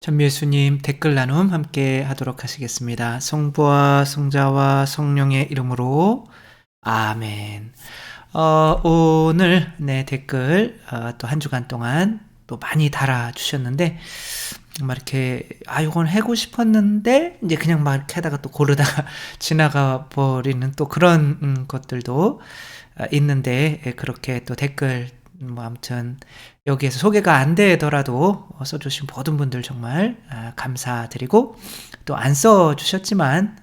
전 예수님 댓글 나눔 함께 하도록 하시겠습니다. 성부와 성자와 성령의 이름으로 아멘. 오늘 댓글 또 한 주간 동안 또 많이 달아주셨는데 막 이렇게 이건 하고 싶었는데 이제 그냥 막 이렇게 하다가 또 고르다가 지나가 버리는 또 그런 것들도 있는데 그렇게 또 댓글 뭐 아무튼 여기에서 소개가 안 되더라도 써주신 모든 분들 정말 감사드리고 또 안 써주셨지만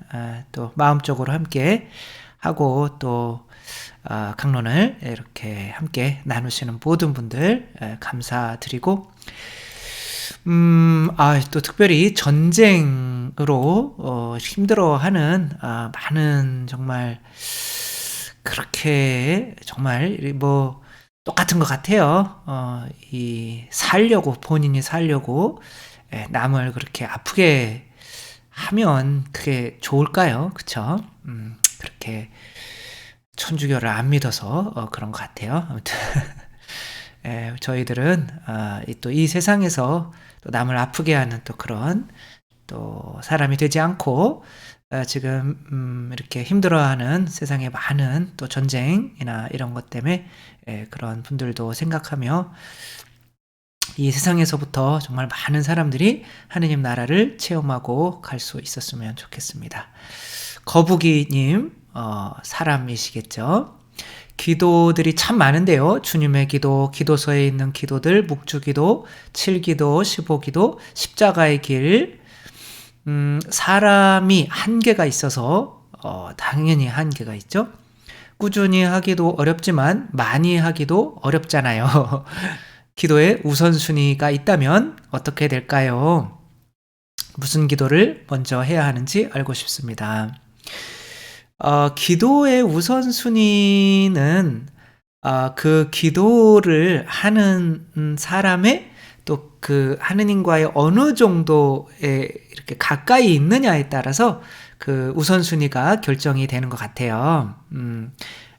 또 마음적으로 함께 하고 또 강론을 이렇게 함께 나누시는 모든 분들 감사드리고 또 특별히 전쟁으로 힘들어하는 많은 정말 그렇게 정말 뭐 똑같은 것 같아요. 본인이 살려고 남을 그렇게 아프게 하면 그게 좋을까요? 그쵸? 그렇게 천주교를 안 믿어서 그런 것 같아요. 아무튼 저희들은 또 이 세상에서 또 남을 아프게 하는 또 그런 또 사람이 되지 않고 지금 이렇게 힘들어하는 세상에 많은 또 전쟁이나 이런 것 때문에 그런 분들도 생각하며 이 세상에서부터 정말 많은 사람들이 하느님 나라를 체험하고 갈 수 있었으면 좋겠습니다. 거북이님 사람이시겠죠? 기도들이 참 많은데요. 주님의 기도, 기도서에 있는 기도들, 묵주기도, 7기도, 15기도, 십자가의 길, 사람이 한계가 있어서 당연히 한계가 있죠. 꾸준히 하기도 어렵지만 많이 하기도 어렵잖아요. 기도에 우선순위가 있다면 어떻게 될까요? 무슨 기도를 먼저 해야 하는지 알고 싶습니다. 기도의 우선순위는 그 기도를 하는 사람의 또 그 하느님과의 어느 정도에 이렇게 가까이 있느냐에 따라서 그 우선순위가 결정이 되는 것 같아요.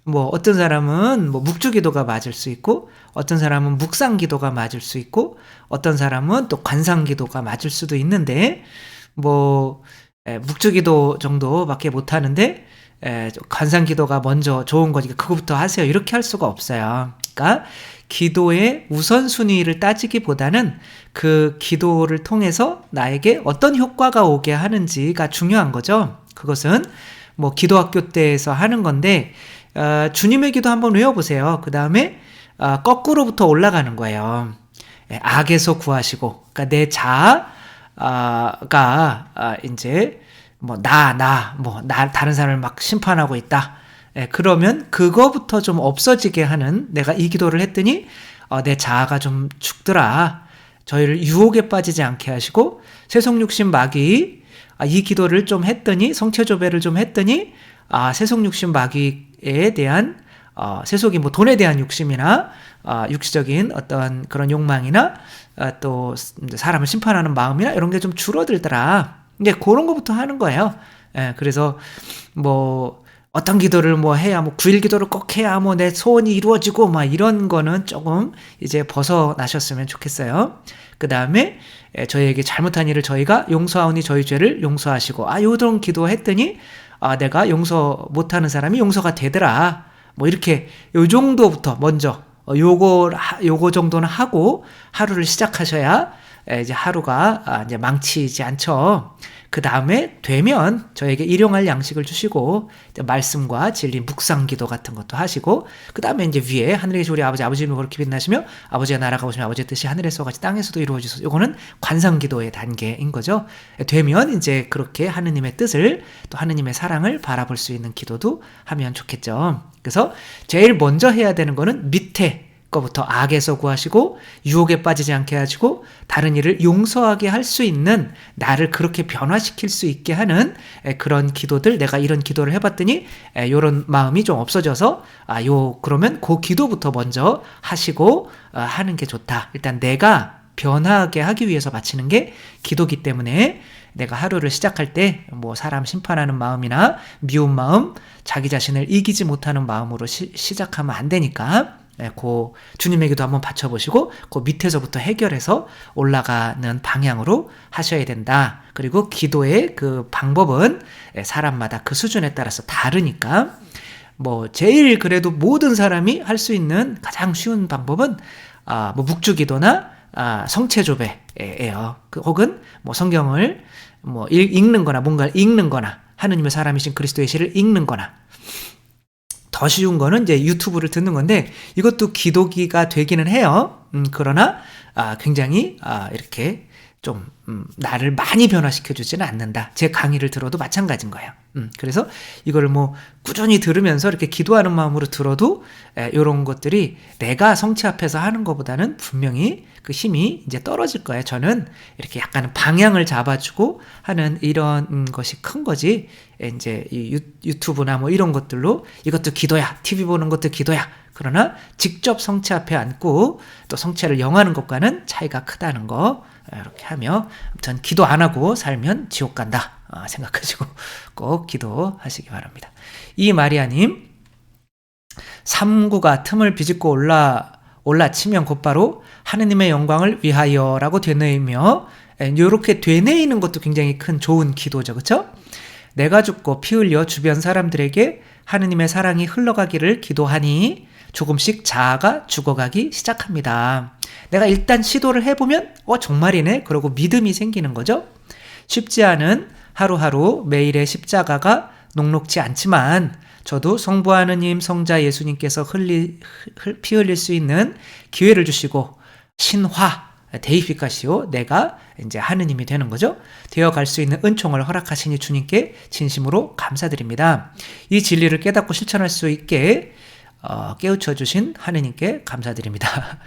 뭐 어떤 사람은 뭐 묵주기도가 맞을 수 있고 어떤 사람은 묵상기도가 맞을 수 있고 어떤 사람은 또 관상기도가 맞을 수도 있는데 뭐 묵주기도 정도밖에 못하는데 관상기도가 먼저 좋은 거니까 그거부터 하세요 이렇게 할 수가 없어요. 그러니까 기도의 우선순위를 따지기보다는 그 기도를 통해서 나에게 어떤 효과가 오게 하는지가 중요한 거죠. 그것은 뭐 기도학교 때에서 하는 건데 주님의 기도 한번 외워보세요. 그 다음에 거꾸로부터 올라가는 거예요. 악에서 구하시고 그러니까 내 자아가 이제 다른 사람을 막 심판하고 있다. 그러면 그거부터 좀 없어지게 하는 내가 이 기도를 했더니 내 자아가 좀 죽더라. 저희를 유혹에 빠지지 않게 하시고 세속육신 마귀 이 기도를 좀 했더니 성체조배를 좀 했더니 세속육신 마귀에 대한 세속이 뭐 돈에 대한 욕심이나 육시적인 어떤 그런 욕망이나 또 사람을 심판하는 마음이나 이런 게 좀 줄어들더라. 이제 그런 거부터 하는 거예요. 그래서 뭐 어떤 기도를 뭐 해야 뭐 9일 기도를 꼭 해야 뭐 내 소원이 이루어지고 막 이런 거는 조금 이제 벗어나셨으면 좋겠어요. 그 다음에 저희에게 잘못한 일을 저희가 용서하오니 저희 죄를 용서하시고 요런 기도했더니 내가 용서 못하는 사람이 용서가 되더라. 뭐 이렇게 요 정도부터 먼저 요거 정도는 하고 하루를 시작하셔야 이제 하루가 이제 망치지 않죠. 그 다음에 되면 저에게 일용할 양식을 주시고 말씀과 진리 묵상기도 같은 것도 하시고 그 다음에 이제 위에 하늘에 계신 우리 아버지 이름으로 그렇게 빛나시며 아버지의 나라가 오시면 아버지의 뜻이 하늘에서 같이 땅에서도 이루어지소서. 이거는 관상기도의 단계인 거죠. 되면 이제 그렇게 하느님의 뜻을 또 하느님의 사랑을 바라볼 수 있는 기도도 하면 좋겠죠. 그래서 제일 먼저 해야 되는 거는 밑에 거부터 악에서 구하시고 유혹에 빠지지 않게 하시고 다른 일을 용서하게 할 수 있는 나를 그렇게 변화시킬 수 있게 하는 그런 기도들 내가 이런 기도를 해봤더니 이런 마음이 좀 없어져서 그러면 그 기도부터 먼저 하시고 하는 게 좋다. 일단 내가 변화하게 하기 위해서 바치는 게 기도기 때문에 내가 하루를 시작할 때 뭐 사람 심판하는 마음이나 미운 마음 자기 자신을 이기지 못하는 마음으로 시작하면 안 되니까 그 주님에게도 한번 바쳐보시고 그 밑에서부터 해결해서 올라가는 방향으로 하셔야 된다. 그리고 기도의 그 방법은 사람마다 그 수준에 따라서 다르니까 뭐 제일 그래도 모든 사람이 할 수 있는 가장 쉬운 방법은 뭐 묵주기도나 성체조배예요. 혹은 뭐 성경을 뭐 읽는 거나 뭔가를 읽는 거나 하느님의 사람이신 그리스도의 시를 읽는 거나 더 쉬운 거는 이제 유튜브를 듣는 건데 이것도 기도기가 되기는 해요. 그러나 굉장히 이렇게 좀 나를 많이 변화시켜 주지는 않는다. 제 강의를 들어도 마찬가지인 거예요. 그래서 이걸 뭐 꾸준히 들으면서 이렇게 기도하는 마음으로 들어도 이런 것들이 내가 성체 앞에서 하는 것보다는 분명히 그 힘이 이제 떨어질 거예요. 저는 이렇게 약간 방향을 잡아주고 하는 이런 것이 큰 거지. 이제 유튜브나 뭐 이런 것들로 이것도 기도야. TV 보는 것도 기도야. 그러나 직접 성체 앞에 앉고 또 성체를 영하는 것과는 차이가 크다는 거 이렇게 하며 아무튼 기도 안 하고 살면 지옥 간다 생각하시고 꼭 기도하시기 바랍니다. 이 마리아님 3구가 틈을 비집고 올라치면 곧바로 하느님의 영광을 위하여라고 되뇌이며 이렇게 되뇌이는 것도 굉장히 큰 좋은 기도죠. 그렇죠? 내가 죽고 피 흘려 주변 사람들에게 하느님의 사랑이 흘러가기를 기도하니 조금씩 자아가 죽어가기 시작합니다. 내가 일단 시도를 해보면 정말이네 그러고 믿음이 생기는 거죠. 쉽지 않은 하루하루 매일의 십자가가 녹록지 않지만 저도 성부 하느님 성자 예수님께서 피 흘릴 수 있는 기회를 주시고 신화 데이피카시오 내가 이제 하느님이 되는 거죠. 되어갈 수 있는 은총을 허락하시니 주님께 진심으로 감사드립니다. 이 진리를 깨닫고 실천할 수 있게 깨우쳐 주신 하느님께 감사드립니다.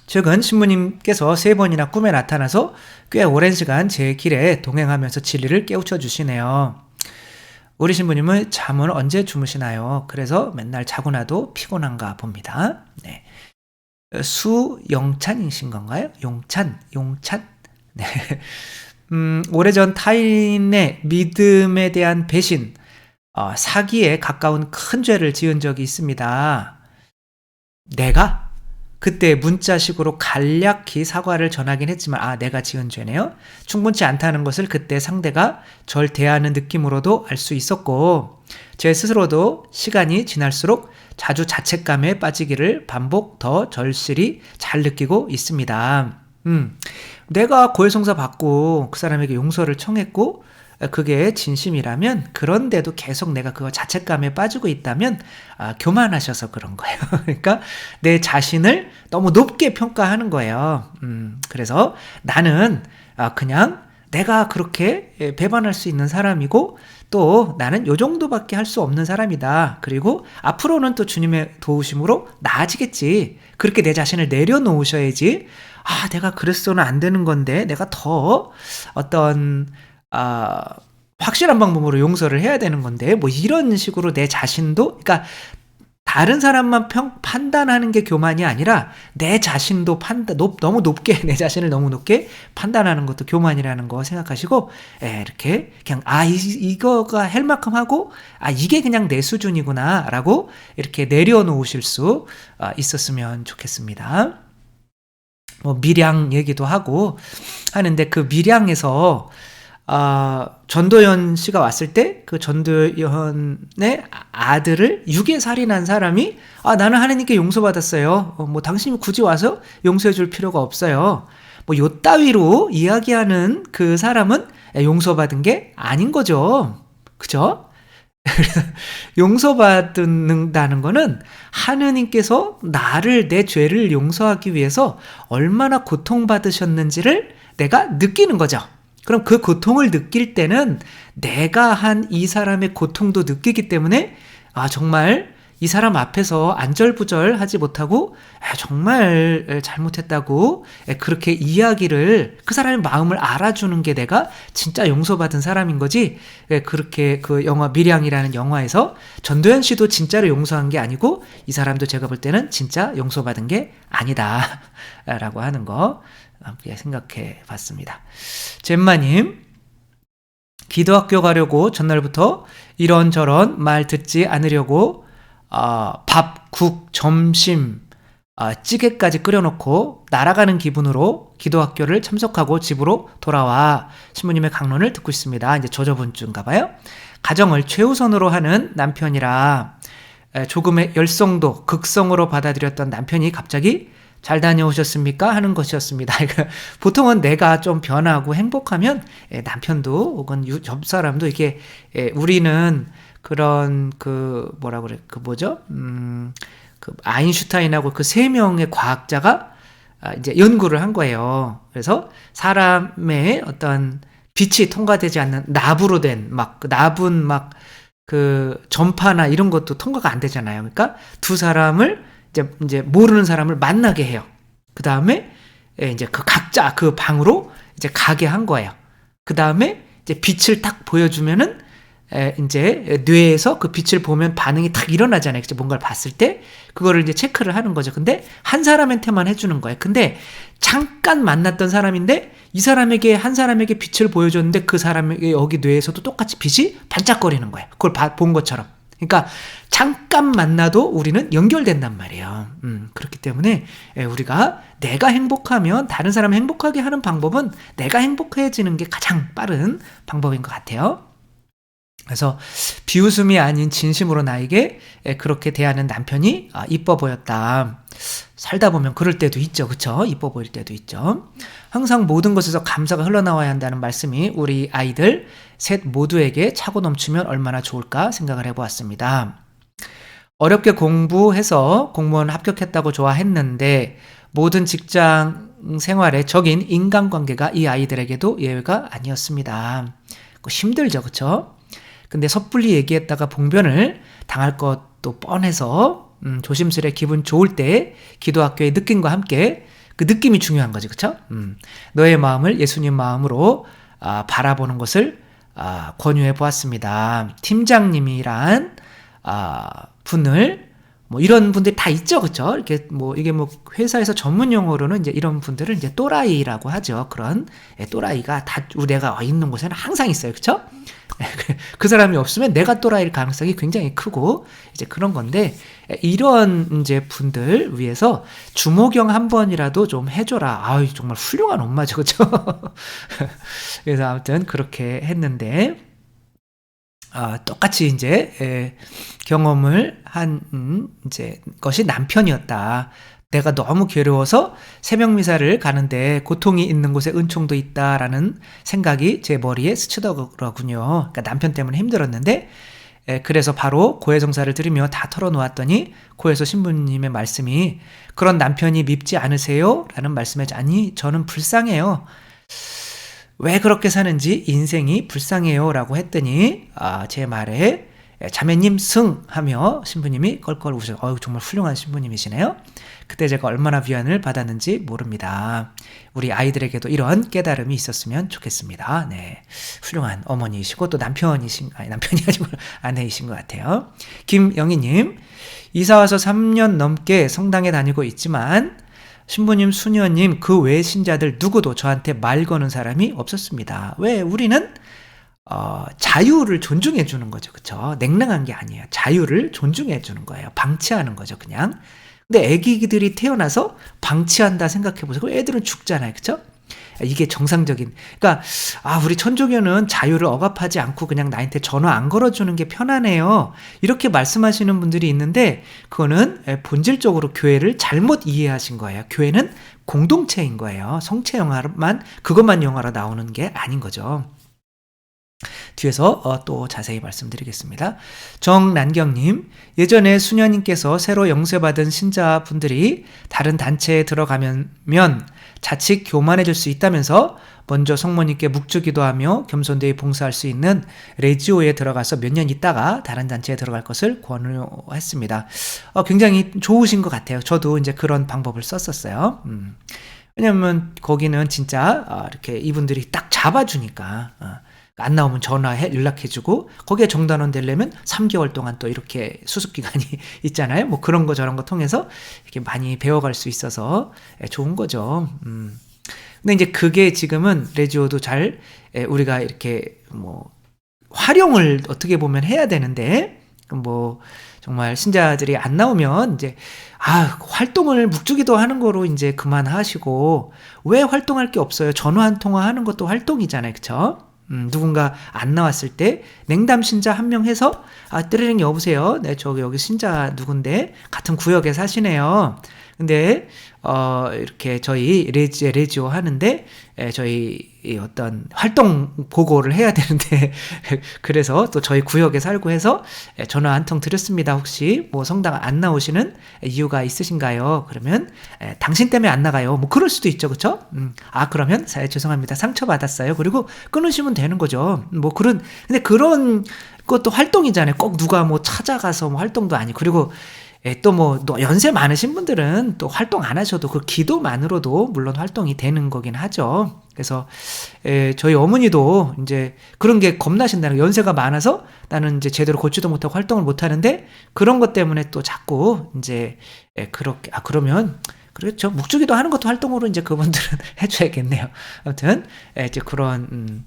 최근 신부님께서 3번이나 꿈에 나타나서 꽤 오랜 시간 제 길에 동행하면서 진리를 깨우쳐 주시네요. 우리 신부님은 잠은 언제 주무시나요? 그래서 맨날 자고 나도 피곤한가 봅니다. 네. 수영찬이신 건가요? 용찬. 네. 오래전 타인의 믿음에 대한 배신, 사기에 가까운 큰 죄를 지은 적이 있습니다. 내가 그때 문자식으로 간략히 사과를 전하긴 했지만 내가 지은 죄네요. 충분치 않다는 것을 그때 상대가 절 대하는 느낌으로도 알 수 있었고 제 스스로도 시간이 지날수록 자주 자책감에 빠지기를 반복 더 절실히 잘 느끼고 있습니다. 내가 고해성사 받고 그 사람에게 용서를 청했고 그게 진심이라면 그런데도 계속 내가 그거 자책감에 빠지고 있다면 교만하셔서 그런 거예요. 그러니까 내 자신을 너무 높게 평가하는 거예요. 그래서 나는 그냥 내가 그렇게 배반할 수 있는 사람이고 또 나는 요 정도밖에 할 수 없는 사람이다. 그리고 앞으로는 또 주님의 도우심으로 나아지겠지. 그렇게 내 자신을 내려놓으셔야지 내가 그랬어는 안 되는 건데 내가 더 어떤 확실한 방법으로 용서를 해야 되는 건데 뭐 이런 식으로 내 자신도 그러니까 다른 사람만 판단하는 게 교만이 아니라 내 자신도 너무 높게 내 자신을 너무 높게 판단하는 것도 교만이라는 거 생각하시고 이렇게 그냥 이거가 할 만큼 하고 이게 그냥 내 수준이구나 라고 이렇게 내려놓으실 수 있었으면 좋겠습니다. 뭐 밀양 얘기도 하고 하는데 그 밀양에서 전도연 씨가 왔을 때 그 전도연의 아들을 유괴 살인한 사람이 나는 하나님께 용서받았어요. 뭐 당신이 굳이 와서 용서해 줄 필요가 없어요. 뭐 요 따위로 이야기하는 그 사람은 용서받은 게 아닌 거죠. 그죠? 용서받는다는 거는 하느님께서 나를 내 죄를 용서하기 위해서 얼마나 고통받으셨는지를 내가 느끼는 거죠. 그럼 그 고통을 느낄 때는 내가 한 이 사람의 고통도 느끼기 때문에 정말 이 사람 앞에서 안절부절 하지 못하고 정말 잘못했다고 그렇게 이야기를 그 사람의 마음을 알아주는 게 내가 진짜 용서받은 사람인 거지. 그렇게 그 영화 밀양이라는 영화에서 전도연 씨도 진짜로 용서한 게 아니고 이 사람도 제가 볼 때는 진짜 용서받은 게 아니다 라고 하는 거 함께 생각해 봤습니다. 젬마님, 기도학교 가려고 전날부터 이런저런 말 듣지 않으려고 밥, 국, 점심, 찌개까지 끓여놓고 날아가는 기분으로 기도학교를 참석하고 집으로 돌아와 신부님의 강론을 듣고 있습니다. 이제 저저번 주인가 봐요. 가정을 최우선으로 하는 남편이라 조금의 열성도 극성으로 받아들였던 남편이 갑자기 잘 다녀오셨습니까? 하는 것이었습니다. 보통은 내가 좀 변하고 행복하면 남편도 혹은 옆 사람도 이게 우리는 그런 뭐라 그래 뭐죠? 그 아인슈타인하고 그 세 명의 과학자가 이제 연구를 한 거예요. 그래서 사람의 어떤 빛이 통과되지 않는 납으로 된 납은 그 전파나 이런 것도 통과가 안 되잖아요. 그러니까 두 사람을 이제 모르는 사람을 만나게 해요. 그 다음에 이제 그 각자 그 방으로 이제 가게 한 거예요. 그 다음에 이제 빛을 딱 보여주면은 이제 뇌에서 그 빛을 보면 반응이 딱 일어나잖아요. 뭔가를 봤을 때 그거를 이제 체크를 하는 거죠. 근데 한 사람한테만 해주는 거예요. 근데 잠깐 만났던 사람인데 이 사람에게 한 사람에게 빛을 보여줬는데 그 사람에게 여기 뇌에서도 똑같이 빛이 반짝거리는 거예요. 그걸 본 것처럼. 그러니까 잠깐 만나도 우리는 연결된단 말이에요. 그렇기 때문에 우리가 내가 행복하면 다른 사람을 행복하게 하는 방법은 내가 행복해지는 게 가장 빠른 방법인 것 같아요. 그래서 비웃음이 아닌 진심으로 나에게 그렇게 대하는 남편이 이뻐 보였다. 살다 보면 그럴 때도 있죠. 그쵸? 이뻐 보일 때도 있죠. 항상 모든 것에서 감사가 흘러나와야 한다는 말씀이 우리 아이들 셋 모두에게 차고 넘치면 얼마나 좋을까 생각을 해보았습니다. 어렵게 공부해서 공무원 합격했다고 좋아했는데 모든 직장 생활에 적인 인간관계가 이 아이들에게도 예외가 아니었습니다. 힘들죠. 그쵸? 근데 섣불리 얘기했다가 봉변을 당할 것도 뻔해서 조심스레 기분 좋을 때 기도학교의 느낌과 함께 그 느낌이 중요한 거지. 그쵸? 너의 마음을 예수님 마음으로 바라보는 것을 권유해 보았습니다. 팀장님이란 분을 이런 분들이 다 있죠. 그쵸? 이렇게 이게 회사에서 전문 용어로는 이제 이런 분들은 이제 또라이라고 하죠. 그런 또라이가 다 내가 있는 곳에는 항상 있어요. 그쵸? 그 사람이 없으면 내가 또라이일 가능성이 굉장히 크고 이제 그런 건데 이런 이제 분들 위해서 주모경 한 번이라도 좀 해줘라. 아유 정말 훌륭한 엄마죠. 그쵸? 그래서 아무튼 그렇게 했는데 똑같이 이제 경험을 한 이제 것이 남편이었다. 내가 너무 괴로워서 새벽미사를 가는데 고통이 있는 곳에 은총도 있다라는 생각이 제 머리에 스치더라군요. 그러니까 남편 때문에 힘들었는데 그래서 바로 고해성사를 들으며 다 털어놓았더니 고해서 신부님의 말씀이 그런 남편이 밉지 않으세요? 라는 말씀에 아니 저는 불쌍해요. 왜 그렇게 사는지 인생이 불쌍해요 라고 했더니 제 말에 자매님 승 하며 신부님이 껄껄 웃으셔서 정말 훌륭한 신부님이시네요. 그때 제가 얼마나 위안을 받았는지 모릅니다. 우리 아이들에게도 이런 깨달음이 있었으면 좋겠습니다. 네, 훌륭한 어머니이시고 또 남편이 아니고 아내이신 것 같아요. 김영희님, 이사와서 3년 넘게 성당에 다니고 있지만 신부님, 수녀님 그 외 신자들 누구도 저한테 말 거는 사람이 없었습니다. 왜? 우리는 자유를 존중해 주는 거죠. 그쵸? 냉랭한 게 아니에요. 자유를 존중해 주는 거예요. 방치하는 거죠, 그냥. 근데 애기들이 태어나서 방치한다 생각해 보세요. 그럼 애들은 죽잖아요. 그쵸? 이게 정상적인. 그러니까 우리 천주교는 자유를 억압하지 않고 그냥 나한테 전화 안 걸어주는 게 편하네요. 이렇게 말씀하시는 분들이 있는데 그거는 본질적으로 교회를 잘못 이해하신 거예요. 교회는 공동체인 거예요. 성체 영화만 그것만 영화로 나오는 게 아닌 거죠. 뒤에서 또 자세히 말씀드리겠습니다. 정난경님, 예전에 수녀님께서 새로 영세받은 신자분들이 다른 단체에 들어가면 자칫 교만해질 수 있다면서 먼저 성모님께 묵주기도하며 겸손되이 봉사할 수 있는 레지오에 들어가서 몇 년 있다가 다른 단체에 들어갈 것을 권유했습니다. 굉장히 좋으신 것 같아요. 저도 이제 그런 방법을 썼었어요. 왜냐면 거기는 진짜 이렇게 이분들이 딱 잡아주니까 안 나오면 연락해주고 거기에 정단원 되려면 3개월 동안 또 이렇게 수습기간이 있잖아요. 그런 거 저런 거 통해서 이렇게 많이 배워갈 수 있어서 좋은 거죠. 근데 이제 그게 지금은 레지오도 잘 우리가 이렇게 활용을 어떻게 보면 해야 되는데 뭐 정말 신자들이 안 나오면 이제 활동을 묵주기도 하는 거로 이제 그만하시고, 왜 활동할 게 없어요? 전화 한 통화 하는 것도 활동이잖아요, 그쵸? 누군가 안 나왔을 때 냉담 신자 한 명 해서 뜨르릉 여보세요, 네 여기 신자 누군데 같은 구역에 사시네요. 근데 이렇게 저희 레지오 하는데 저희 어떤 활동 보고를 해야 되는데 그래서 또 저희 구역에 살고 해서 전화 한 통 드렸습니다. 혹시 뭐 성당 안 나오시는 이유가 있으신가요? 그러면 당신 때문에 안 나가요. 뭐 그럴 수도 있죠, 그렇죠? 그러면 죄송합니다. 상처 받았어요. 그리고 끊으시면 되는 거죠. 뭐 근데 그런 것도 활동이잖아요. 꼭 누가 뭐 찾아가서 뭐 활동도 아니고. 그리고 또 연세 많으신 분들은 또 활동 안 하셔도 그 기도만으로도 물론 활동이 되는 거긴 하죠. 그래서 저희 어머니도 이제 그런 게 겁나신다는 거예요. 연세가 많아서 나는 이제 제대로 걷지도 못하고 활동을 못 하는데 그런 것 때문에 또 자꾸 이제 그렇게 그러면 그렇죠. 묵주기도 하는 것도 활동으로 이제 그분들은 해줘야겠네요. 아무튼 이제 그런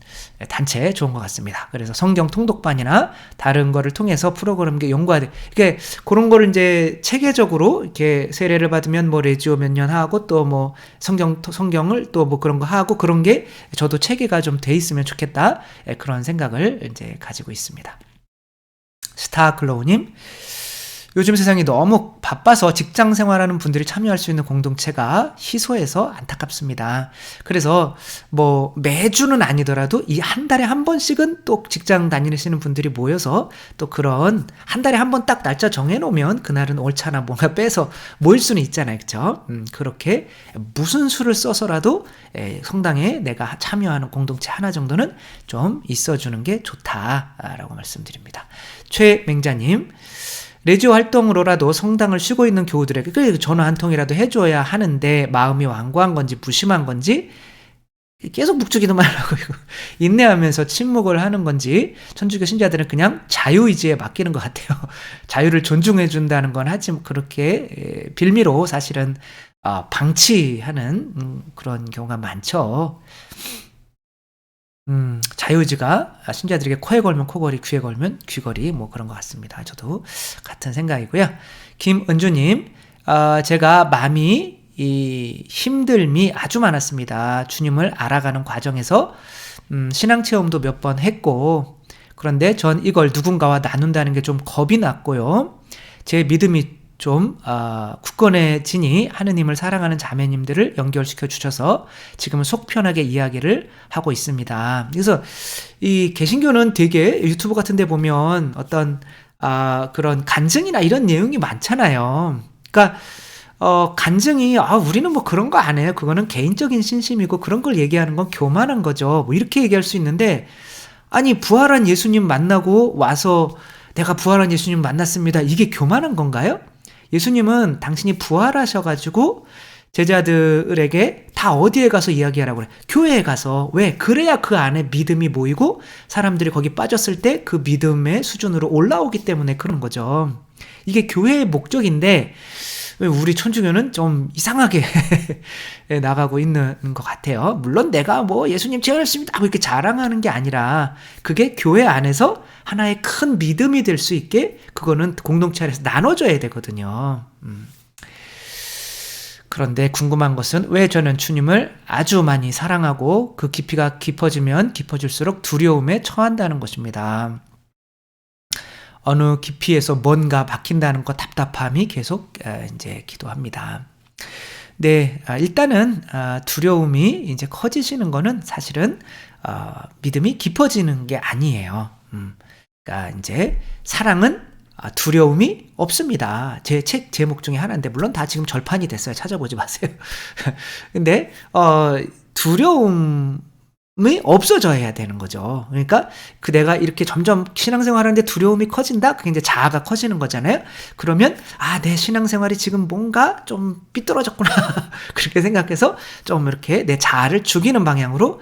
단체 좋은 것 같습니다. 그래서 성경 통독반이나 다른 거를 통해서 프로그램 연구하되 이게 그런 거를 이제 체계적으로 이렇게 세례를 받으면 뭐 레지오 몇 년 하고 또 뭐 성경을 또 뭐 그런 거 하고 그런 게 저도 체계가 좀 돼 있으면 좋겠다, 그런 생각을 이제 가지고 있습니다. 스타클로우님, 요즘 세상이 너무 바빠서 직장 생활하는 분들이 참여할 수 있는 공동체가 희소해서 안타깝습니다. 그래서 뭐 매주는 아니더라도 이 한 달에 한 번씩은 또 직장 다니시는 분들이 모여서 또 그런 한 달에 한 번 딱 날짜 정해놓으면 그날은 옳잖아 뭔가 빼서 모일 수는 있잖아요, 그렇죠? 그렇게 무슨 수를 써서라도 성당에 내가 참여하는 공동체 하나 정도는 좀 있어주는 게 좋다라고 말씀드립니다. 최맹자님, 레지오 활동으로라도 성당을 쉬고 있는 교우들에게 전화 한 통이라도 해줘야 하는데 마음이 완고한 건지 무심한 건지 계속 묵주기도 말라고 인내하면서 침묵을 하는 건지 천주교 신자들은 그냥 자유의지에 맡기는 것 같아요. 자유를 존중해 준다는 건 하지만 그렇게 빌미로 사실은 방치하는 그런 경우가 많죠. 자유의지가 신자들에게 코에 걸면 코걸이, 귀에 걸면 귀걸이, 뭐 그런 것 같습니다. 저도 같은 생각이고요. 김은주님, 제가 마음이 힘듦이 아주 많았습니다. 주님을 알아가는 과정에서 신앙체험도 몇 번 했고, 그런데 전 이걸 누군가와 나눈다는 게 좀 겁이 났고요. 제 믿음이 좀 굳건해지니 하느님을 사랑하는 자매님들을 연결시켜 주셔서 지금은 속 편하게 이야기를 하고 있습니다. 그래서 이 개신교는 되게 유튜브 같은 데 보면 어떤 그런 간증이나 이런 내용이 많잖아요. 그러니까 간증이 우리는 뭐 그런 거 안 해요. 그거는 개인적인 신심이고 그런 걸 얘기하는 건 교만한 거죠. 뭐 이렇게 얘기할 수 있는데, 아니 부활한 예수님 만나고 와서 내가 부활한 예수님 만났습니다, 이게 교만한 건가요? 예수님은 당신이 부활하셔가지고 제자들에게 다 어디에 가서 이야기하라고 그래? 교회에 가서. 왜? 그래야 그 안에 믿음이 모이고 사람들이 거기 빠졌을 때 그 믿음의 수준으로 올라오기 때문에 그런 거죠. 이게 교회의 목적인데 왜 우리 천주교는 좀 이상하게 나가고 있는 것 같아요. 물론 내가 뭐 예수님 제일 열심히 하고 이렇게 자랑하는 게 아니라 그게 교회 안에서 하나의 큰 믿음이 될 수 있게 그거는 공동체 안에서 나눠줘야 되거든요. 그런데 궁금한 것은 왜 저는 주님을 아주 많이 사랑하고 그 깊이가 깊어지면 깊어질수록 두려움에 처한다는 것입니다. 어느 깊이에서 뭔가 박힌다는 것, 답답함이 계속 이제 기도합니다. 네, 일단은 두려움이 이제 커지시는 거는 사실은 믿음이 깊어지는 게 아니에요. 그러니까 이제 사랑은 두려움이 없습니다. 제 책 제목 중에 하나인데 물론 다 지금 절판이 됐어요. 찾아보지 마세요. 근데 두려움이 없어져야 되는 거죠. 그러니까 내가 이렇게 점점 신앙생활하는데 두려움이 커진다? 그게 이제 자아가 커지는 거잖아요. 그러면 내 신앙생활이 지금 뭔가 좀 삐뚤어졌구나 그렇게 생각해서 좀 이렇게 내 자아를 죽이는 방향으로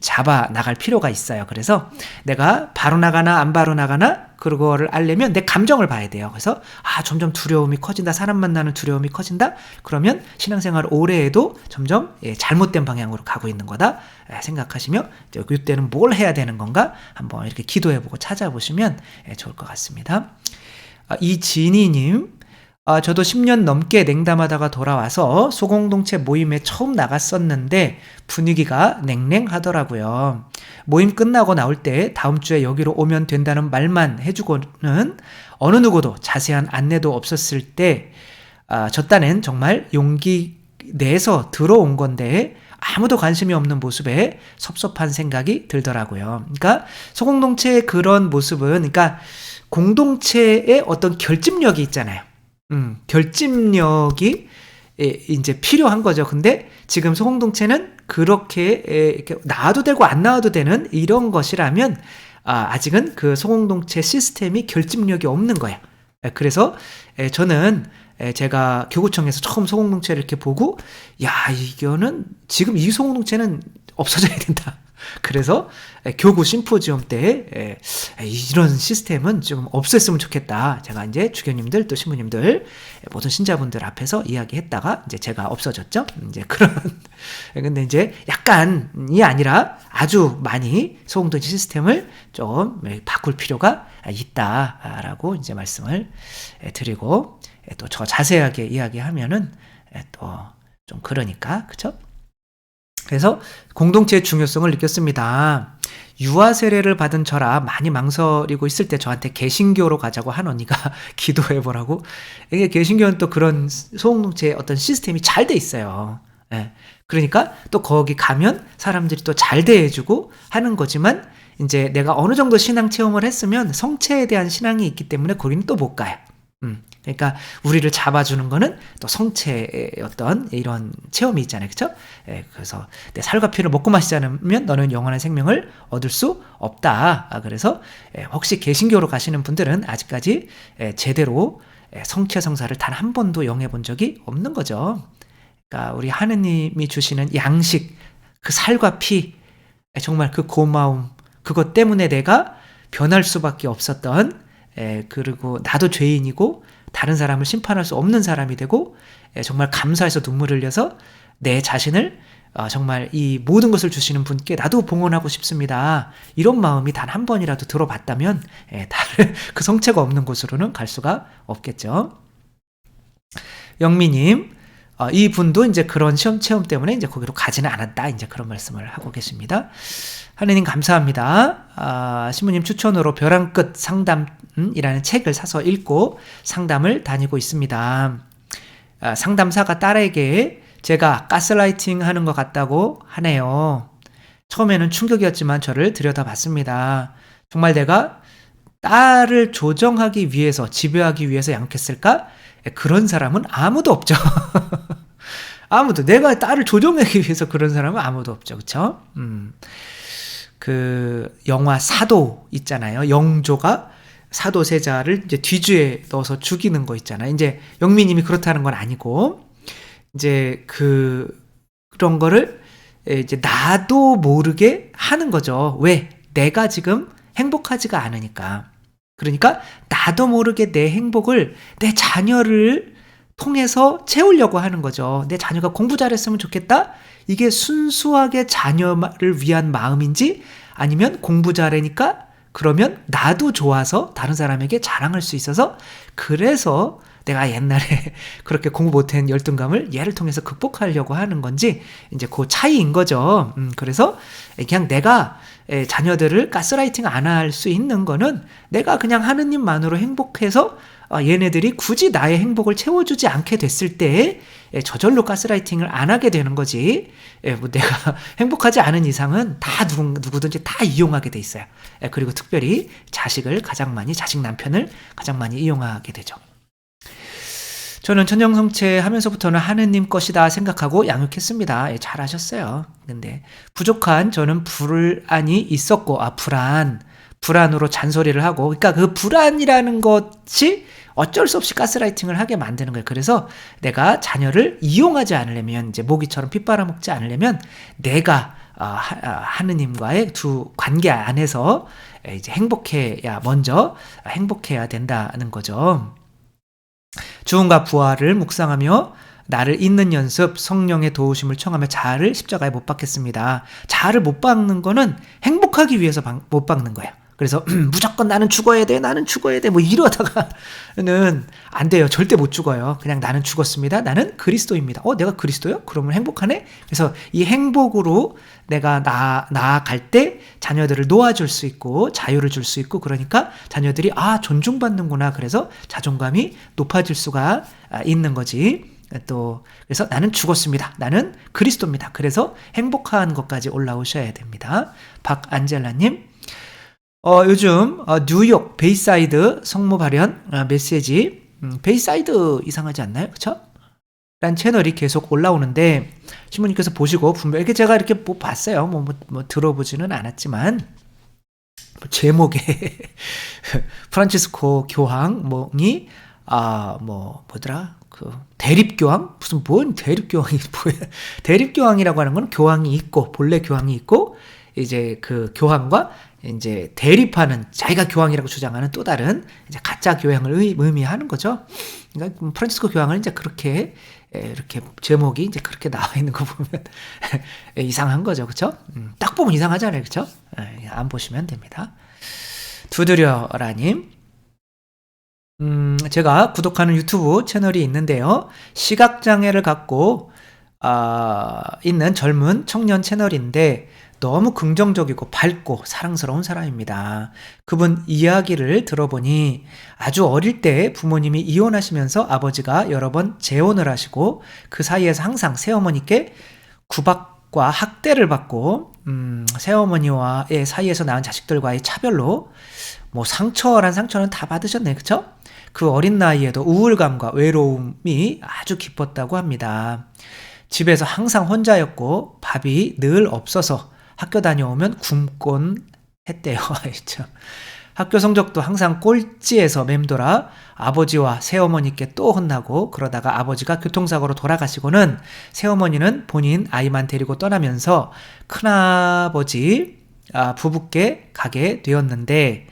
잡아 나갈 필요가 있어요. 그래서 내가 바로 나가나 안 바로 나가나 그거를 알려면 내 감정을 봐야 돼요. 그래서 점점 두려움이 커진다. 사람 만나는 두려움이 커진다. 그러면 신앙생활 오래 해도 점점 잘못된 방향으로 가고 있는 거다 생각하시며 이때는 뭘 해야 되는 건가 한번 이렇게 기도해보고 찾아보시면 좋을 것 같습니다. 이진희님, 저도 10년 넘게 냉담하다가 돌아와서 소공동체 모임에 처음 나갔었는데 분위기가 냉랭하더라고요. 모임 끝나고 나올 때 다음 주에 여기로 오면 된다는 말만 해주고는 어느 누구도 자세한 안내도 없었을 때 저 딴엔 정말 용기 내서 들어온 건데 아무도 관심이 없는 모습에 섭섭한 생각이 들더라고요. 그러니까 소공동체의 그런 모습은 그러니까 공동체의 어떤 결집력이 있잖아요. 결집력이 이제 필요한 거죠. 근데 지금 소공동체는 그렇게 이렇게 나와도 되고 안 나와도 되는 이런 것이라면 아직은 그 소공동체 시스템이 결집력이 없는 거예요. 그래서 저는 제가 교구청에서 처음 소공동체를 이렇게 보고 이거는 지금 이 소공동체는 없어져야 된다. 그래서 교구 심포지엄 때 이런 시스템은 좀 없앴으면 좋겠다. 제가 이제 주교님들 또 신부님들 모든 신자분들 앞에서 이야기했다가 이제 제가 없어졌죠. 이제 그런 근데 이제 약간이 아니라 아주 많이 소공동체 시스템을 좀 바꿀 필요가 있다라고 이제 말씀을 드리고 또 저 자세하게 이야기하면은 또 좀 그러니까 그렇죠? 그래서 공동체의 중요성을 느꼈습니다. 유아 세례를 받은 저라 많이 망설이고 있을 때 저한테 개신교로 가자고 한 언니가 기도해보라고. 이게 개신교는 또 그런 소공동체의 어떤 시스템이 잘 돼 있어요. 그러니까 또 거기 가면 사람들이 또 잘 대해주고 하는 거지만 이제 내가 어느 정도 신앙 체험을 했으면 성체에 대한 신앙이 있기 때문에 거기는 또 못 가요. 그러니까 우리를 잡아주는 거는 또 성체의 어떤 이런 체험이 있잖아요. 그렇죠? 그래서 내 살과 피를 먹고 마시지 않으면 너는 영원한 생명을 얻을 수 없다. 그래서 혹시 개신교로 가시는 분들은 아직까지 제대로 성체 성사를 단 한 번도 영해 본 적이 없는 거죠. 그러니까 우리 하느님이 주시는 양식, 그 살과 피, 정말 그 고마움, 그것 때문에 내가 변할 수밖에 없었던 그리고 나도 죄인이고 다른 사람을 심판할 수 없는 사람이 되고 정말 감사해서 눈물을 흘려서 내 자신을 정말 이 모든 것을 주시는 분께 나도 봉헌하고 싶습니다. 이런 마음이 단 한 번이라도 들어봤다면 다른 그 성체가 없는 곳으로는 갈 수가 없겠죠. 영미님, 이 분도 이제 그런 시험 체험 때문에 이제 거기로 가지는 않았다. 이제 그런 말씀을 하고 계십니다. 하느님 감사합니다. 신부님 추천으로 벼랑 끝 상담이라는 책을 사서 읽고 상담을 다니고 있습니다. 상담사가 딸에게 제가 가스라이팅 하는 것 같다고 하네요. 처음에는 충격이었지만 저를 들여다봤습니다. 정말 내가 딸을 조정하기 위해서, 지배하기 위해서 양육했을까? 그런 사람은 아무도 없죠. 아무도. 내가 딸을 조정하기 위해서 그런 사람은 아무도 없죠. 그쵸? 그 영화 사도 있잖아요. 영조가 사도세자를 이제 뒤주에 넣어서 죽이는 거 있잖아요. 이제 영미님이 그렇다는 건 아니고 이제 그런 거를 이제 나도 모르게 하는 거죠. 왜? 내가 지금 행복하지가 않으니까. 그러니까 나도 모르게 내 행복을 내 자녀를 통해서 채우려고 하는 거죠. 내 자녀가 공부 잘했으면 좋겠다? 이게 순수하게 자녀를 위한 마음인지 아니면 공부 잘하니까 그러면 나도 좋아서 다른 사람에게 자랑할 수 있어서 그래서 내가 옛날에 그렇게 공부 못한 열등감을 얘를 통해서 극복하려고 하는 건지 이제 그 차이인 거죠. 그래서 그냥 내가 자녀들을 가스라이팅 안 할 수 있는 거는 내가 그냥 하느님만으로 행복해서 얘네들이 굳이 나의 행복을 채워주지 않게 됐을 때 저절로 가스라이팅을 안 하게 되는 거지. 뭐 내가 행복하지 않은 이상은 다 누구든지 다 이용하게 돼 있어요. 그리고 특별히 자식 남편을 가장 많이 이용하게 되죠. 저는 천정성체 하면서부터는 하느님 것이다 생각하고 양육했습니다. 잘하셨어요. 근데 부족한 저는 불안이 있었고, 불안으로 잔소리를 하고, 그러니까 그 불안이라는 것이 어쩔 수 없이 가스라이팅을 하게 만드는 거예요. 그래서 내가 자녀를 이용하지 않으려면, 이제 모기처럼 핏바라먹지 않으려면 내가 하느님과의 두 관계 안에서 이제 먼저 행복해야 된다는 거죠. 주음과 부활을 묵상하며 나를 잊는 연습, 성령의 도우심을 청하며 자아를 십자가에 못 박겠습니다. 자아를 못 박는 거는 행복하기 위해서 못 박는 거예요. 그래서 무조건 나는 죽어야 돼, 나는 죽어야 돼, 뭐 이러다가는 안 돼요. 절대 못 죽어요. 그냥 나는 죽었습니다. 나는 그리스도입니다. 내가 그리스도요? 그러면 행복하네? 그래서 이 행복으로 내가 나아갈 때 자녀들을 놓아줄 수 있고 자유를 줄 수 있고, 그러니까 자녀들이 존중받는구나. 그래서 자존감이 높아질 수가 있는 거지. 또 그래서 나는 죽었습니다. 나는 그리스도입니다. 그래서 행복한 것까지 올라오셔야 됩니다. 박안젤라님, 요즘 뉴욕 베이사이드 성모 발현 메시지, 베이사이드 이상하지 않나요? 그쵸? 란 채널이 계속 올라오는데 신부님께서 보시고 분명히 이렇게 제가 이렇게 봤어요. 뭐 들어보지는 않았지만 제목에 프란치스코 교황이 뭐더라? 대립교황? 뭔 대립교황이 뭐야? 대립교황이라고 하는 건 교황이 있고, 본래 교황이 있고, 이제 그 교황과 이제 대립하는, 자기가 교황이라고 주장하는 또 다른 이제 가짜 교황을 의미하는 거죠. 그러니까 프란치스코 교황은 이제 그렇게 이렇게 제목이 이제 그렇게 나와 있는 거 보면 이상한 거죠. 그쵸? 딱 보면 이상하잖아요. 그쵸? 안 보시면 됩니다. 두드려라님, 제가 구독하는 유튜브 채널이 있는데요. 시각장애를 갖고 있는 젊은 청년 채널인데 너무 긍정적이고 밝고 사랑스러운 사람입니다. 그분 이야기를 들어보니 아주 어릴 때 부모님이 이혼하시면서 아버지가 여러 번 재혼을 하시고 그 사이에서 항상 새어머니께 구박과 학대를 받고, 새어머니와의 사이에서 낳은 자식들과의 차별로 상처란 상처는 다 받으셨네. 그쵸? 그 어린 나이에도 우울감과 외로움이 아주 깊었다고 합니다. 집에서 항상 혼자였고 밥이 늘 없어서 학교 다녀오면 굶곤 했대요. 학교 성적도 항상 꼴찌에서 맴돌아 아버지와 새어머니께 또 혼나고, 그러다가 아버지가 교통사고로 돌아가시고는 새어머니는 본인 아이만 데리고 떠나면서 큰아버지 부부께 가게 되었는데,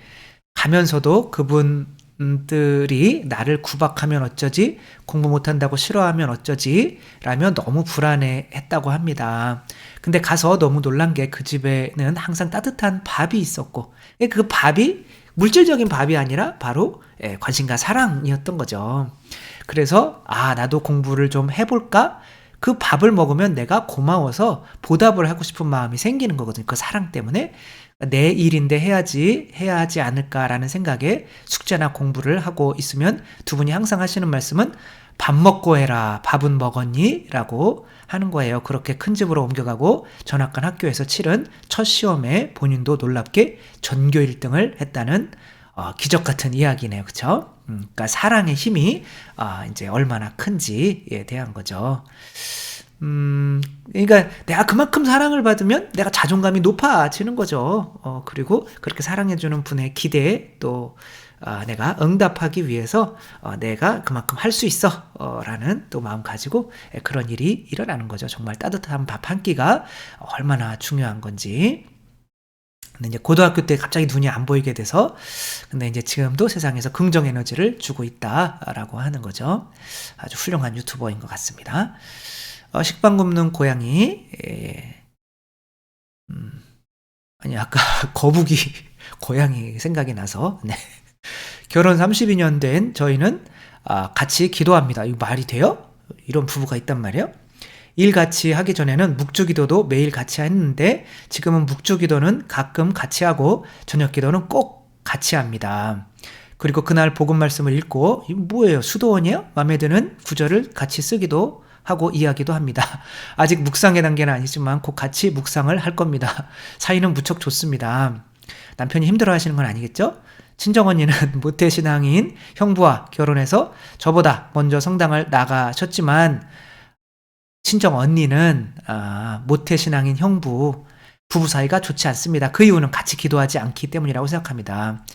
가면서도 그분들이 나를 구박하면 어쩌지, 공부 못한다고 싫어하면 어쩌지 라며 너무 불안해했다고 합니다. 근데 가서 너무 놀란 게 그 집에는 항상 따뜻한 밥이 있었고, 그 밥이 물질적인 밥이 아니라 바로 관심과 사랑이었던 거죠. 그래서 나도 공부를 좀 해볼까? 그 밥을 먹으면 내가 고마워서 보답을 하고 싶은 마음이 생기는 거거든요. 그 사랑 때문에. 내 일인데 해야 하지 않을까라는 생각에 숙제나 공부를 하고 있으면 두 분이 항상 하시는 말씀은 밥 먹고 해라, 밥은 먹었니? 라고 하는 거예요. 그렇게 큰 집으로 옮겨가고 전학간 학교에서 치른 첫 시험에 본인도 놀랍게 전교 1등을 했다는 기적 같은 이야기네요. 그쵸? 그러니까 사랑의 힘이 이제 얼마나 큰지에 대한 거죠. 그러니까 내가 그만큼 사랑을 받으면 내가 자존감이 높아지는 거죠. 그리고 그렇게 사랑해주는 분의 기대에 또 내가 응답하기 위해서 내가 그만큼 할 수 있어 라는 또 마음 가지고 그런 일이 일어나는 거죠. 정말 따뜻한 밥 한 끼가 얼마나 중요한 건지. 근데 이제 고등학교 때 갑자기 눈이 안 보이게 돼서, 근데 이제 지금도 세상에서 긍정 에너지를 주고 있다라고 하는 거죠. 아주 훌륭한 유튜버인 것 같습니다. 식빵 굽는 고양이, 아니 아까 거북이 고양이 생각이 나서, 네. 결혼 32년 된 저희는 같이 기도합니다. 이거 말이 돼요? 이런 부부가 있단 말이에요? 일 같이 하기 전에는 묵주기도도 매일 같이 했는데 지금은 묵주기도는 가끔 같이 하고 저녁 기도는 꼭 같이 합니다. 그리고 그날 복음 말씀을 읽고, 이거 뭐예요? 수도원이에요? 마음에 드는 구절을 같이 쓰기도 하고 이야기도 합니다. 아직 묵상의 단계는 아니지만 곧 같이 묵상을 할 겁니다. 사이는 무척 좋습니다. 남편이 힘들어 하시는 건 아니겠죠? 친정언니는 모태신앙인 형부와 결혼해서 저보다 먼저 성당을 나가셨지만, 친정언니는 모태신앙인 형부, 부부 사이가 좋지 않습니다. 그 이유는 같이 기도하지 않기 때문이라고 생각합니다.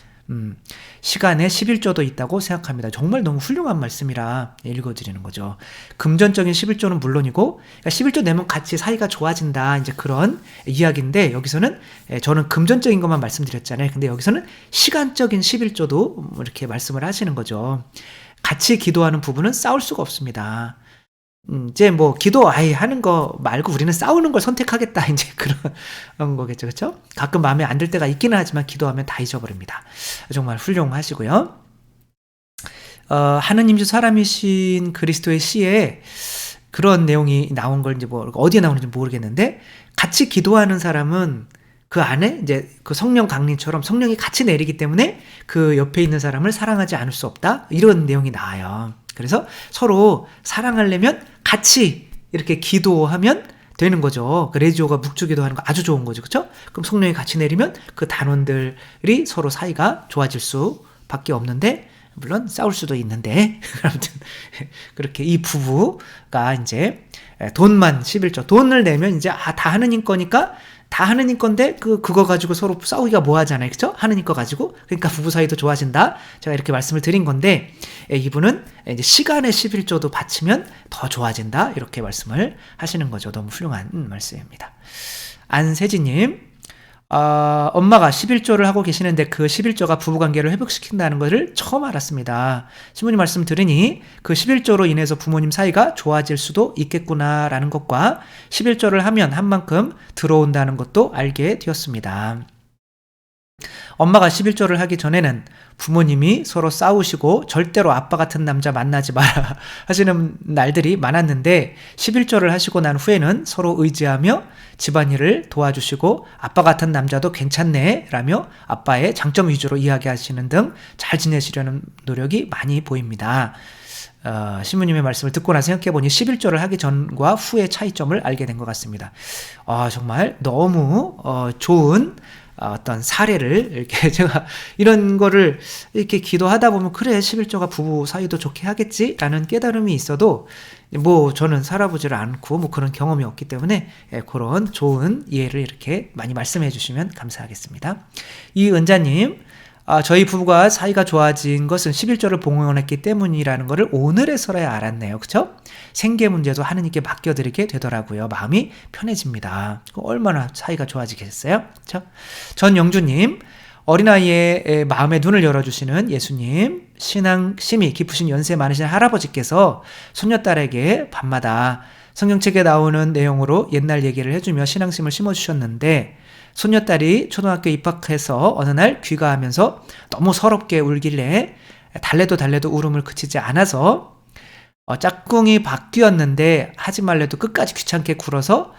시간에 11조도 있다고 생각합니다. 정말 너무 훌륭한 말씀이라 읽어드리는 거죠. 금전적인 11조는 물론이고, 그러니까 11조 내면 같이 사이가 좋아진다, 이제 그런 이야기인데, 여기서는 저는 금전적인 것만 말씀드렸잖아요. 근데 여기서는 시간적인 11조도 이렇게 말씀을 하시는 거죠. 같이 기도하는 부부는 싸울 수가 없습니다. 이제 뭐 기도 아예 하는 거 말고 우리는 싸우는 걸 선택하겠다, 이제 그런 거겠죠, 그렇죠? 가끔 마음에 안 들 때가 있기는 하지만 기도하면 다 잊어버립니다. 정말 훌륭하시고요. 하느님 주 사람이신 그리스도의 시에 그런 내용이 나온 걸 이제 뭐 어디에 나오는지 모르겠는데, 같이 기도하는 사람은 그 안에 이제 그 성령 강림처럼 성령이 같이 내리기 때문에 그 옆에 있는 사람을 사랑하지 않을 수 없다, 이런 내용이 나와요. 그래서 서로 사랑하려면 같이 이렇게 기도하면 되는 거죠. 그 레지오가 묵주 기도하는 거 아주 좋은 거죠. 그렇죠? 그럼 성령이 같이 내리면 그 단원들이 서로 사이가 좋아질 수밖에 없는데, 물론 싸울 수도 있는데 아무튼 그렇게 이 부부가 이제 돈만 11조, 돈을 내면 이제 다 하느님 거니까, 다 하느님 건데 그거 가지고 서로 싸우기가 뭐하잖아요, 그렇죠? 하느님 거 가지고. 그러니까 부부 사이도 좋아진다, 제가 이렇게 말씀을 드린 건데, 이분은 이제 시간의 11조도 바치면 더 좋아진다, 이렇게 말씀을 하시는 거죠. 너무 훌륭한 말씀입니다. 안세진님, 엄마가 11조를 하고 계시는데 그 11조가 부부관계를 회복시킨다는 것을 처음 알았습니다. 신부님 말씀 들으니 그 11조로 인해서 부모님 사이가 좋아질 수도 있겠구나라는 것과 11조를 하면 한 만큼 들어온다는 것도 알게 되었습니다. 엄마가 11조를 하기 전에는 부모님이 서로 싸우시고 절대로 아빠 같은 남자 만나지 마라 하시는 날들이 많았는데, 11조를 하시고 난 후에는 서로 의지하며 집안일을 도와주시고 아빠 같은 남자도 괜찮네 라며 아빠의 장점 위주로 이야기하시는 등 잘 지내시려는 노력이 많이 보입니다. 신부님의 말씀을 듣고 나서 생각해보니 11조를 하기 전과 후의 차이점을 알게 된 것 같습니다. 정말 너무 좋은 어떤 사례를 이렇게 제가 이런 거를 이렇게 기도하다 보면, 그래 11조가 부부 사이도 좋게 하겠지 라는 깨달음이 있어도 뭐 저는 살아보지를 않고 뭐 그런 경험이 없기 때문에 그런 좋은 이해를 이렇게 많이 말씀해 주시면 감사하겠습니다. 이은자님, 저희 부부가 사이가 좋아진 것은 11조를 봉헌했기 때문이라는 것을 오늘에서야 알았네요. 그쵸? 생계 문제도 하느님께 맡겨드리게 되더라고요. 마음이 편해집니다. 얼마나 사이가 좋아지겠어요? 그쵸? 전영주님, 어린아이의 마음의 눈을 열어주시는 예수님, 신앙심이 깊으신 연세 많으신 할아버지께서 손녀딸에게 밤마다 성경책에 나오는 내용으로 옛날 얘기를 해주며 신앙심을 심어주셨는데, 손녀딸이 초등학교 입학해서 어느 날 귀가하면서 너무 서럽게 울길래 달래도 울음을 그치지 않아서 짝꿍이 바뀌었는데 하지 말래도 끝까지 귀찮게 굴어서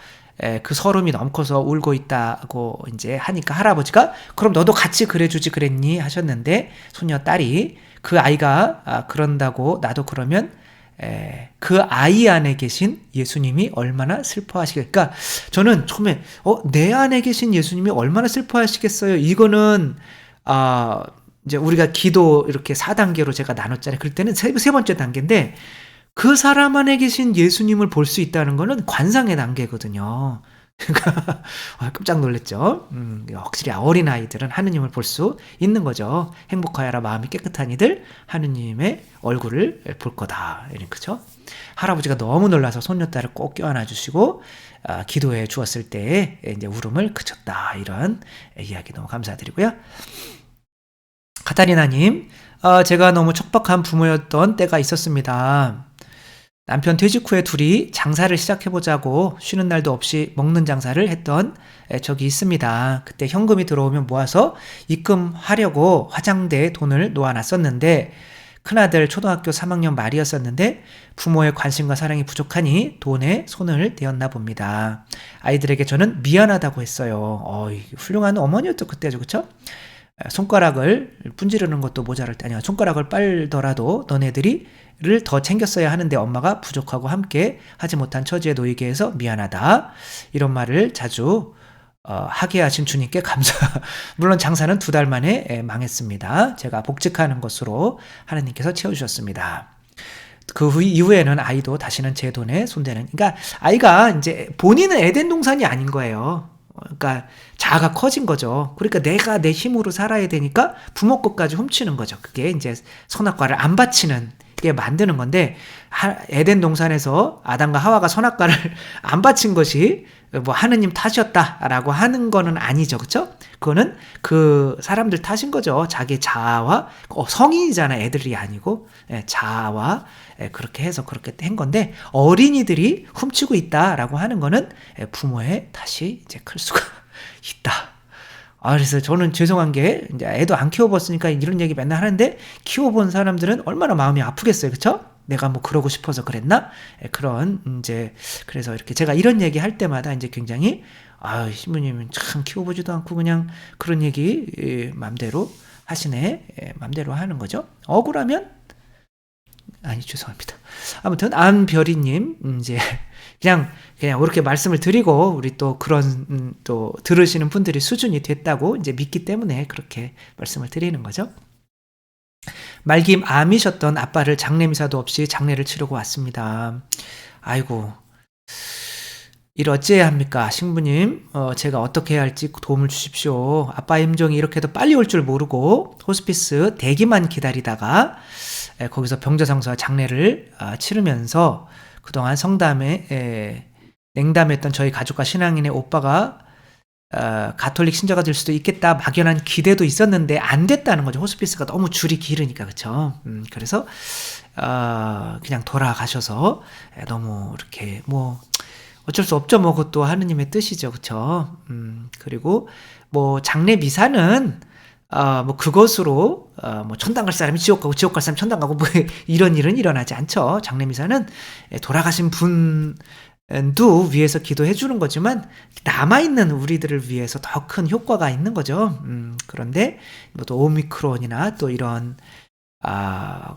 그 서름이 너무 커서 울고 있다고 이제 하니까 할아버지가 그럼 너도 같이 그래주지 그랬니 하셨는데, 손녀딸이 그 아이가 그런다고 나도 그러면 그 아이 안에 계신 예수님이 얼마나 슬퍼하시겠까. 저는 처음에 내 안에 계신 예수님이 얼마나 슬퍼하시겠어요, 이거는 이제 우리가 기도 이렇게 4단계로 제가 나눴잖아요. 그럴 때는 세 번째 단계인데, 그 사람 안에 계신 예수님을 볼 수 있다는 거는 관상의 단계거든요. 그러니까 깜짝 놀랐죠. 확실히 어린아이들은 하느님을 볼 수 있는 거죠. 행복하여라 마음이 깨끗한 이들 하느님의 얼굴을 볼 거다, 그렇죠? 할아버지가 너무 놀라서 손녀딸을 꼭 껴안아 주시고 기도해 주었을 때 이제 울음을 그쳤다, 이런 이야기 너무 감사드리고요. 카타리나님, 제가 너무 척박한 부모였던 때가 있었습니다. 남편 퇴직 후에 둘이 장사를 시작해보자고 쉬는 날도 없이 먹는 장사를 했던 적이 있습니다. 그때 현금이 들어오면 모아서 입금하려고 화장대에 돈을 놓아놨었는데, 큰아들 초등학교 3학년 말이었었는데 부모의 관심과 사랑이 부족하니 돈에 손을 대었나 봅니다. 아이들에게 저는 미안하다고 했어요. 훌륭한 어머니였죠 그때죠, 그쵸? 손가락을 분지르는 것도 모자랄 때, 아니야, 손가락을 빨더라도 너네들이를 더 챙겼어야 하는데 엄마가 부족하고 함께 하지 못한 처지에 놓이게 해서 미안하다, 이런 말을 자주 하게 하신 주님께 감사. 물론 장사는 2달 만에 망했습니다. 제가 복직하는 것으로 하나님께서 채워주셨습니다. 그 이후에는 아이도 다시는 제 돈에 손대는, 그러니까 아이가 이제 본인은 에덴 동산이 아닌 거예요. 그러니까 자아가 커진 거죠. 그러니까 내가 내 힘으로 살아야 되니까 부모 것까지 훔치는 거죠. 그게 이제 선악과를 안 바치는 게 만드는 건데, 에덴 동산에서 아담과 하와가 선악과를 안 바친 것이 뭐 하느님 탓이었다라고 하는 거는 아니죠. 그쵸? 그거는 그 사람들 탓인 거죠. 자기 자아와, 성인이잖아, 애들이 아니고. 자아와 그렇게 해서 그렇게 한 건데, 어린이들이 훔치고 있다라고 하는 거는 부모의 탓이 이제 클 수가 있다. 그래서 저는 죄송한 게, 이제 애도 안 키워봤으니까 이런 얘기 맨날 하는데, 키워본 사람들은 얼마나 마음이 아프겠어요. 그쵸? 내가 뭐 그러고 싶어서 그랬나? 그런, 이제, 그래서 이렇게 제가 이런 얘기 할 때마다 이제 굉장히, 신부님은 참 키워보지도 않고 그냥 그런 얘기, 맘대로 하시네. 맘대로 하는 거죠. 억울하면? 아니, 죄송합니다. 아무튼, 안별이님, 이제, 그냥 그렇게 말씀을 드리고, 우리 또 그런, 또 들으시는 분들이 수준이 됐다고 이제 믿기 때문에 그렇게 말씀을 드리는 거죠. 말기 암이셨던 아빠를 장례미사도 없이 장례를 치르고 왔습니다. 아이고, 일 어찌해야 합니까? 신부님, 제가 어떻게 해야 할지 도움을 주십시오. 아빠 임종이 이렇게도 빨리 올 줄 모르고 호스피스 대기만 기다리다가 거기서 병자상수와 장례를 치르면서 그동안 성담에 냉담했던 저희 가족과 신앙인의 오빠가 가톨릭 신자가 될 수도 있겠다 막연한 기대도 있었는데 안 됐다는 거죠. 호스피스가 너무 줄이 길으니까. 그쵸? 그래서 그냥 돌아가셔서 너무 이렇게 뭐 어쩔 수 없죠. 뭐 그것도 하느님의 뜻이죠. 그쵸? 그리고 뭐 장례 미사는 뭐 그것으로 뭐 천당 갈 사람이 지옥 가고 지옥 갈 사람이 천당 가고 뭐 이런 일은 일어나지 않죠. 장례 미사는 돌아가신 분도 위해서 기도해 주는 거지만 남아있는 우리들을 위해서 더 큰 효과가 있는 거죠. 그런데 뭐 또 오미크론이나 또 이런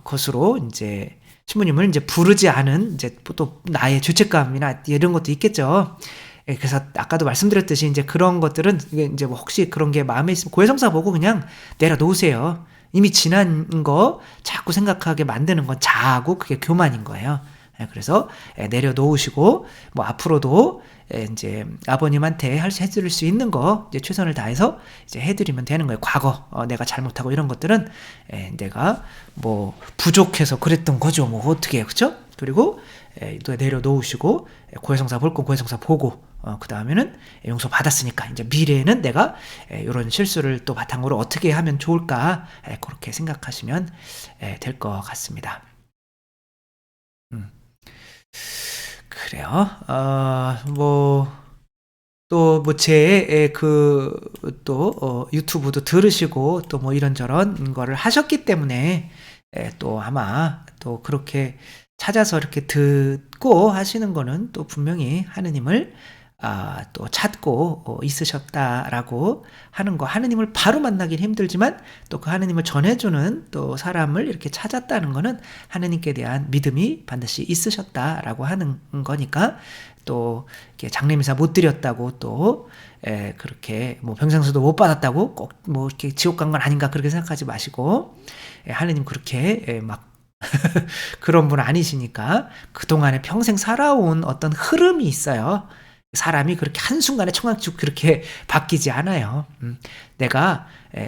것으로 이제 신부님을 이제 부르지 않은 이제 또 나의 죄책감이나 이런 것도 있겠죠. 그래서 아까도 말씀드렸듯이 이제 그런 것들은 이제 뭐 혹시 그런 게 마음에 있으면 고해성사 보고 그냥 내려놓으세요. 이미 지난 거 자꾸 생각하게 만드는 건 자아고 그게 교만인 거예요. 그래서 내려놓으시고 뭐 앞으로도 이제 아버님한테 해드릴 수 있는 거 이제 최선을 다해서 이제 해드리면 되는 거예요. 과거 내가 잘못하고 이런 것들은 내가 뭐 부족해서 그랬던 거죠. 뭐 어떻게 해요, 그렇죠? 그리고 또 내려놓으시고 고해성사 볼 건 고해성사 보고 그 다음에는 용서 받았으니까 이제 미래에는 내가 이런 실수를 또 바탕으로 어떻게 하면 좋을까 그렇게 생각하시면 될 것 같습니다. 그래요. 또 뭐 제 또 유튜브도 들으시고 또 뭐 이런저런 거를 하셨기 때문에 또 아마 또 그렇게 찾아서 이렇게 듣고 하시는 거는 또 분명히 하느님을 또 찾고 있으셨다라고 하는 거. 하느님을 바로 만나긴 힘들지만 또 그 하느님을 전해주는 또 사람을 이렇게 찾았다는 거는 하느님께 대한 믿음이 반드시 있으셨다라고 하는 거니까, 또 이렇게 장례미사 못 드렸다고 또 그렇게 뭐 병상수도 못 받았다고 꼭 뭐 이렇게 지옥 간 건 아닌가 그렇게 생각하지 마시고, 하느님 그렇게 막 그런 분 아니시니까 그동안에 평생 살아온 어떤 흐름이 있어요. 사람이 그렇게 한순간에 청각적 그렇게 바뀌지 않아요. 내가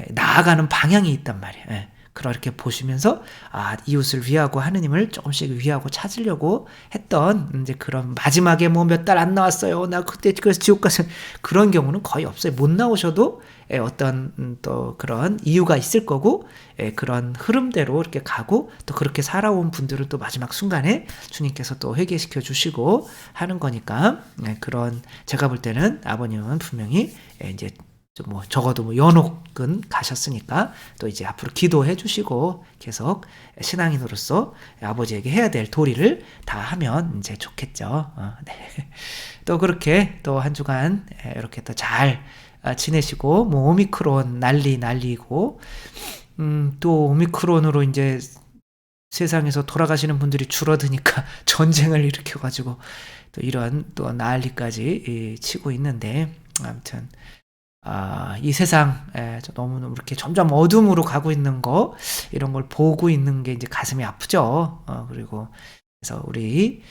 나아가는 방향이 있단 말이에요. 그렇게 보시면서 이웃을 위하고 하느님을 조금씩 위하고 찾으려고 했던 이제 그런, 마지막에 뭐 몇 달 안 나왔어요, 나 그때 그래서 지옥 가서, 그런 경우는 거의 없어요. 못 나오셔도 어떤 또 그런 이유가 있을 거고, 그런 흐름대로 이렇게 가고 또 그렇게 살아온 분들을 또 마지막 순간에 주님께서 또 회개시켜 주시고 하는 거니까, 그런, 제가 볼 때는 아버님은 분명히 이제 뭐 적어도 뭐 연옥은 가셨으니까 또 이제 앞으로 기도해 주시고 계속 신앙인으로서 아버지에게 해야 될 도리를 다 하면 이제 좋겠죠. 네. 또 그렇게 또 한 주간 이렇게 또 잘 지내시고, 뭐 오미크론 난리고, 또 오미크론으로 이제 세상에서 돌아가시는 분들이 줄어드니까 전쟁을 일으켜가지고 또 이런 또 난리까지 치고 있는데, 아무튼 이 세상 너무너무 이렇게 점점 어둠으로 가고 있는 거, 이런 걸 보고 있는 게 이제 가슴이 아프죠. 그리고 그래서 우리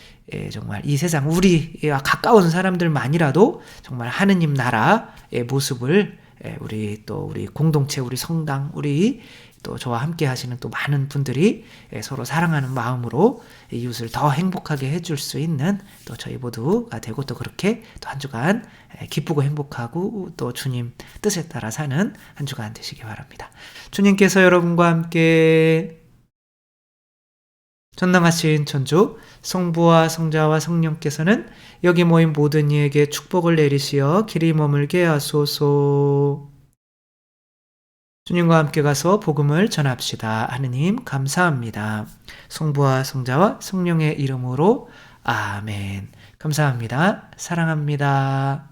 정말 이 세상 우리와 가까운 사람들만이라도 정말 하느님 나라의 모습을 우리 또 우리 공동체, 우리 성당, 우리 또 저와 함께 하시는 또 많은 분들이 서로 사랑하는 마음으로 이웃을 더 행복하게 해줄 수 있는 또 저희 모두가 되고, 또 그렇게 또 한 주간 기쁘고 행복하고 또 주님 뜻에 따라 사는 한 주간 되시기 바랍니다. 주님께서 여러분과 함께 전능하신 천주 성부와 성자와 성령께서는 여기 모인 모든 이에게 축복을 내리시어 길이 머물게 하소서. 주님과 함께 가서 복음을 전합시다. 하느님 감사합니다. 성부와 성자와 성령의 이름으로 아멘. 감사합니다. 사랑합니다.